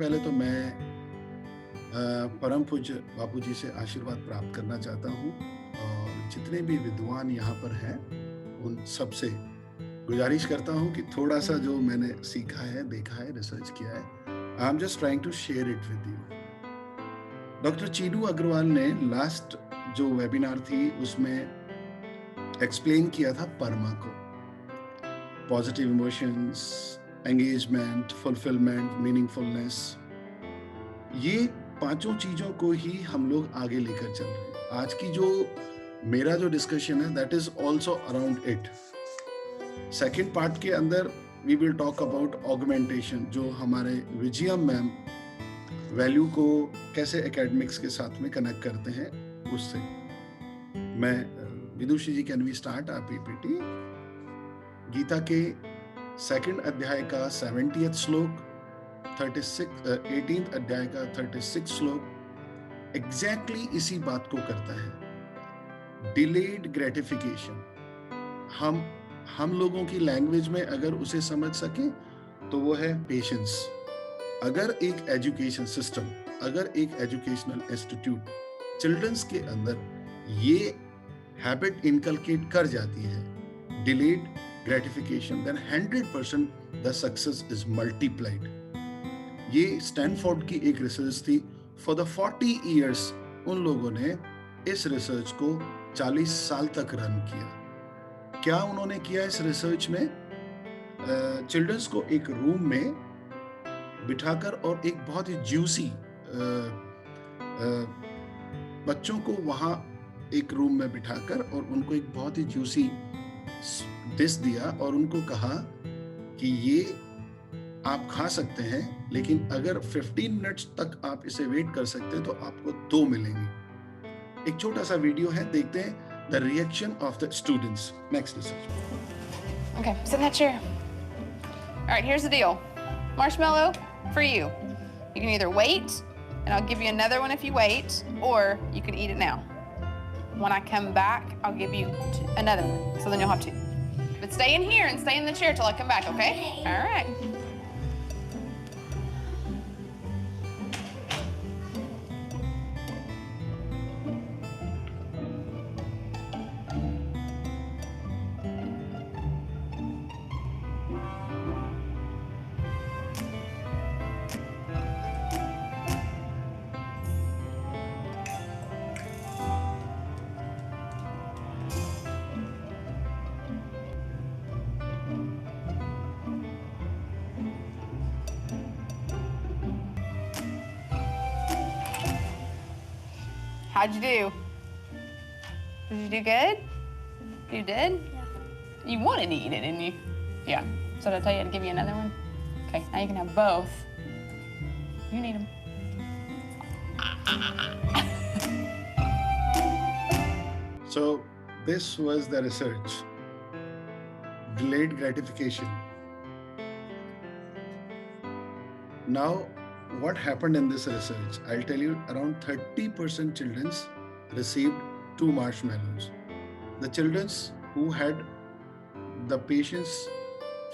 पहले तो मैं परम पूज्य बापू जी से आशीर्वाद प्राप्त करना चाहता हूँ और जितने भी विद्वान यहाँ पर हैं उन सबसे गुजारिश करता हूँ कि थोड़ा सा जो मैंने सीखा है, देखा है, रिसर्च किया है, I am just trying to share it with you. Doctor Chinu Agarwal ने लास्ट जो वेबिनार थी उसमें एक्सप्लेन किया था परमा को, positive emotions, engagement, fulfilment, meaningfulness, ये पांचों चीजों को ही हम लोग आगे लेकर चल रहे हैं। आज की जो मेरा जो डिस्कशन है that is also around it. Second part के अंदर we will talk about augmentation, जो हमारे विजयम मैम वैल्यू को कैसे एकेडमिक्स के साथ में कनेक्ट करते हैं उससे। मैं Vidushi ji, can we start our PPT. Gita के सेकंड अध्याय का 70th श्लोक, 18th अध्याय का 36 श्लोक एग्जैक्टली इसी बात को करता है, डिलेड ग्रेटिफिकेशन। हम लोगों की लैंग्वेज में अगर उसे समझ सके तो वो है पेशेंस। अगर एक एजुकेशन सिस्टम, अगर एक एजुकेशनल इंस्टीट्यूट चिल्ड्रंस के अंदर ये हैबिट इनकलकेट कर जाती है, delayed gratification, then 100% the success is multiplied. ये स्टैनफोर्ड की एक रिसर्च थी। फॉर द 40 इयर्स उन लोगों ने इस रिसर्च को 40 साल तक रन किया। क्या उन्होंने किया इस रिसर्च में? चिल्ड्रंस को एक रूम में बिठाकर और एक बहुत ही ज्यूसी बच्चों को वहां एक रूम में बिठाकर और उनको एक बहुत ही ज्यूसी डिश दिया और उनको कहा कि ये आप खा सकते हैं, लेकिन अगर 15 मिनट्स तक आप इसे वेट कर सकते हैं तो आपको 2 मिलेंगे। एक छोटा सा वीडियो है, देखते हैं the reaction of the students. Next research. Okay, sit in that chair. All right, here's the deal. Marshmallow for you. You can either wait, and I'll give you another one if you wait, or you can eat it now. When I come back, I'll give you another one, so then you'll have two. But stay in here and stay in the chair till I come back, okay? All right. How'd you do? Did you do good? You did? Yeah. You wanted to eat it, didn't you? Yeah. So did I tell you to give you another one? Okay, now you can have both. You need them. So this was the research, delayed gratification. Now what happened in this research? I'll tell you, around 30% children received 2 marshmallows. The children who had the patience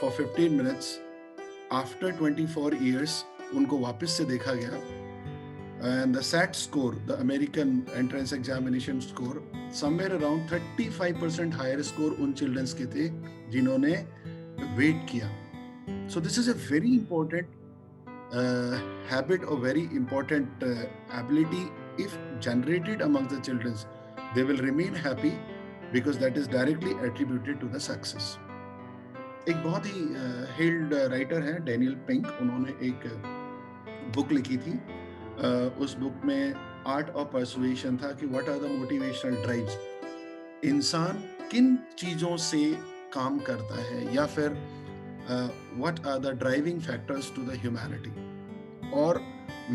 for 15 minutes, after 24 years, उनको वापस से देखा गया, and the SAT score, the American Entrance Examination score, somewhere around 35% higher score उन children के थे जिन्होंने wait किया. So this is a very important habit or very important ability. If generated among the children, they will remain happy because that is directly attributed to the success. एक बहुत ही hailed writer है Daniel pink, उन्होंने एक book लिखी थी। उस book में art of persuasion था कि what are the motivational drives, इंसान किन चीजों से काम करता है, या फिर what are the driving factors to the humanity. और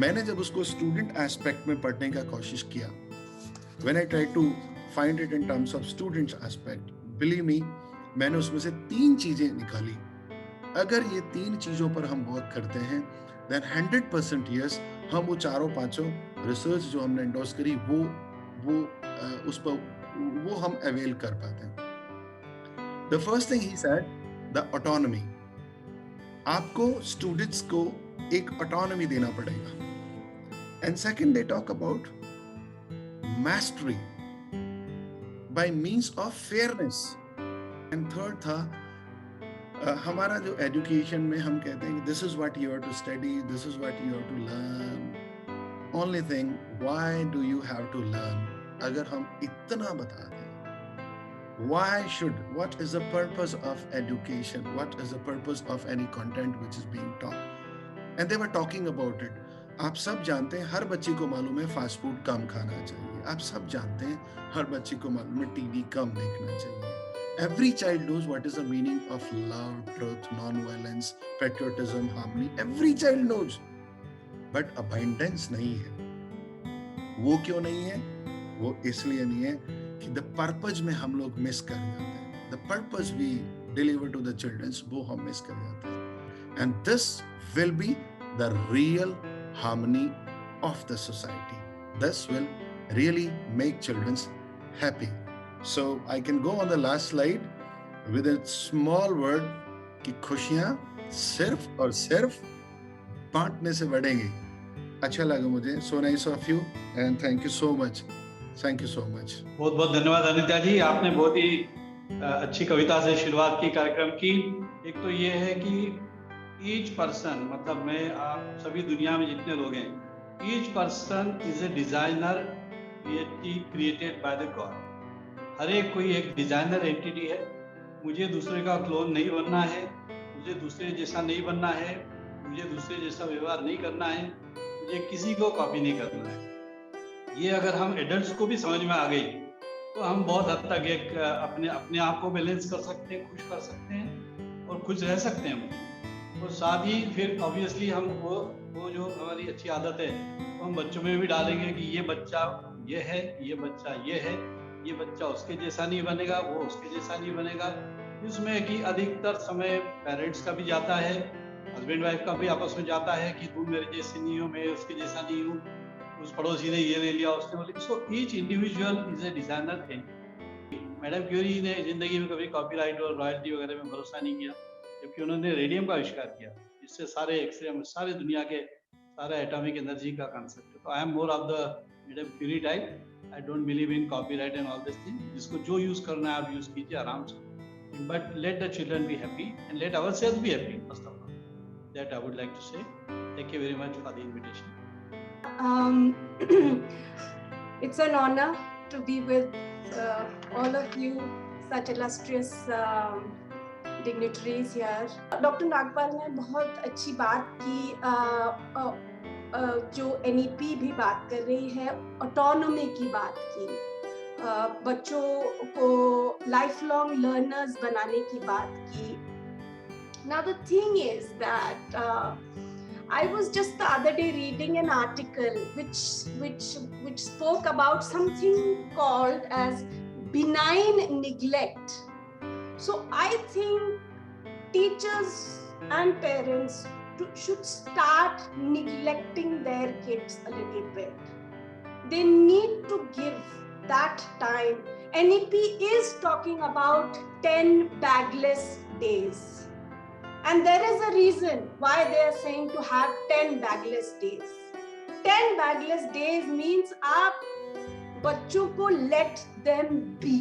मैंने जब उसको स्टूडेंट एस्पेक्ट में पढ़ने का कोशिश किया, when I try to find it in terms of students aspect, believe me, मैंने उसमें से 3 चीजें निकाली। अगर ये 3 चीजों पर हम वर्क करते हैं, देन 100% यस, हम वो 4-5 रिसर्च जो हमने एंडोर्स करी उस पर वो हम अवेल कर पाते हैं। The first thing he said, the autonomy. आपको स्टूडेंट्स को एक ऑटोनॉमी देना पड़ेगा. And second they talk about mastery by means of fairness. And third था हमारा जो एजुकेशन में हम कहते हैं this is what you have to study, this is what you have to learn. Only thing, why do you have to learn? अगर हम इतना बता दें, why should, what is the purpose of education, what is the purpose of any content which is being taught? And they were talking about it. आप सब जानते हैं, हर बच्चे को मालूम है फास्ट फूड कम खाना चाहिए. आप सब जानते हैं, हर बच्चे को मालूम है टीवी कम देखना चाहिए. Every child knows what is the meaning of love, truth, non-violence, patriotism, harmony. Every child knows. But abundance नहीं है. वो क्यों नहीं है? वो इसलिए नहीं है कि the purpose में हम लोग मिस कर जाते हैं. The purpose we deliver to the children, वो हम मिस कर जाते हैं. And this will be the real harmony of the society. This will really make children happy. So I can go on the last slide with a small word कि खुशियाँ सिर्फ और सिर्फ बांटने से बढ़ेंगी. अच्छा लगा मुझे. So nice of you and thank you so much. Thank you so much. बहुत बहुत धन्यवाद अनिता जी. आपने बहुत ही अच्छी कविता से शुरुआत की कार्यक्रम की. एक तो ये है कि ईच पर्सन, मतलब मैं आप सभी दुनिया में जितने लोग हैं, each person is a designer created by the god. हर एक कोई एक डिजाइनर एंटिटी है. मुझे दूसरे का क्लोन नहीं बनना है, मुझे दूसरे जैसा नहीं बनना है, मुझे दूसरे जैसा व्यवहार नहीं करना है, मुझे किसी को कॉपी नहीं करना है. ये अगर हम एडल्ट्स को भी समझ में आ गई तो हम बहुत हद तक एक अपने आप को बैलेंस कर सकते हैं, खुश कर सकते हैं और खुश रह सकते हैं. और साथ ही फिर ऑब्वियसली हम वो जो हमारी अच्छी आदत है वो हम बच्चों में भी डालेंगे कि ये बच्चा ये है, ये बच्चा ये है, ये बच्चा उसके जैसा नहीं बनेगा, वो उसके जैसा नहीं बनेगा. इसमें कि अधिकतर समय पेरेंट्स का भी जाता है, हस्बैंड वाइफ का भी आपस में जाता है कि तुम मेरे जैसे नहीं हो, मैं उसके जैसा नहीं हूँ, उस पड़ोसी ने ये ले लिया, उसने बोले. So each individual is a designer entity. Madam Curie ने जिंदगी में कभी कॉपीराइट और रॉयल्टी वगैरह में भरोसा नहीं किया, जबकि उन्होंने रेडियम का आविष्कार किया. इससे सारे एक्सरे में सारे दुनिया के सारे एटॉमिक एनर्जी का कांसेप्ट. तो I am more of the madam Curie type. I don't believe in copyright and all this thing. जिसको जो यूज करना है आप यूज कीजिए आराम से, but let the children be happy and let ourselves be happy first of all. That I would like to say. Thank you very much for the invitation. It's an honor to be with all of you, such illustrious dignitaries here. Dr. Nagpal ने बहुत अच्छी बात की. जो NEP भी बात कर रही है, ऑटोनॉमी की बात की, बच्चों को लाइफ लॉन्ग लर्नर्स बनाने की बात की. Now the thing is that I was just the other day reading an article which spoke about something called as benign neglect. So I think teachers and parents should start neglecting their kids a little bit. They need to give that time. NEP is talking about 10 bagless days. And there is a reason why they are saying to have 10 bagless days. 10 bagless days means आप बच्चों को let them be.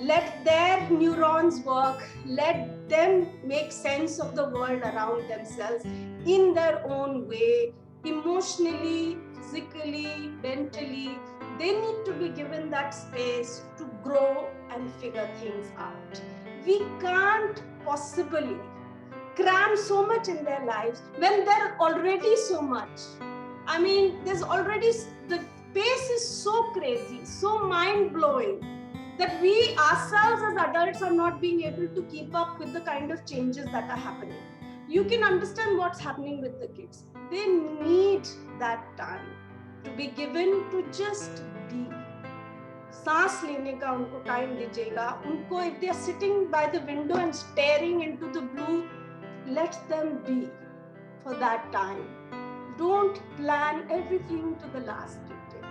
Let their neurons work. Let them make sense of the world around themselves in their own way, emotionally, physically, mentally. They need to be given that space to grow and figure things out. We can't possibly cram so much in their lives when they're already so much. I mean, there's already, the pace is so crazy, so mind-blowing, that we ourselves as adults are not being able to keep up with the kind of changes that are happening. You can understand what's happening with the kids. They need that time to be given to just be. सांस लेने का उनको time दीजिएगा. उनको if they are sitting by the window and staring into the blue, let them be for that time. Don't plan everything to the last detail.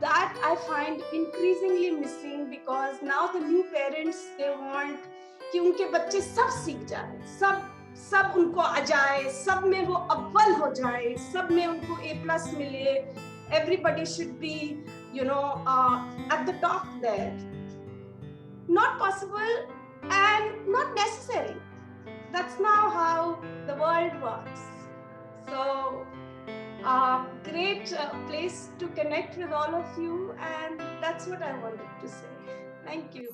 That I find increasingly missing, because now the new parents, they want कि उनके बच्चे सब सीख जाए, सब सब उनको आ जाए, सब में वो अव्वल हो जाए, सब में उनको A+ मिले. Everybody should be, at the top there. Not possible and not necessary. That's now how the world works. So, great place to connect with all of you, and that's what I wanted to say. Thank you.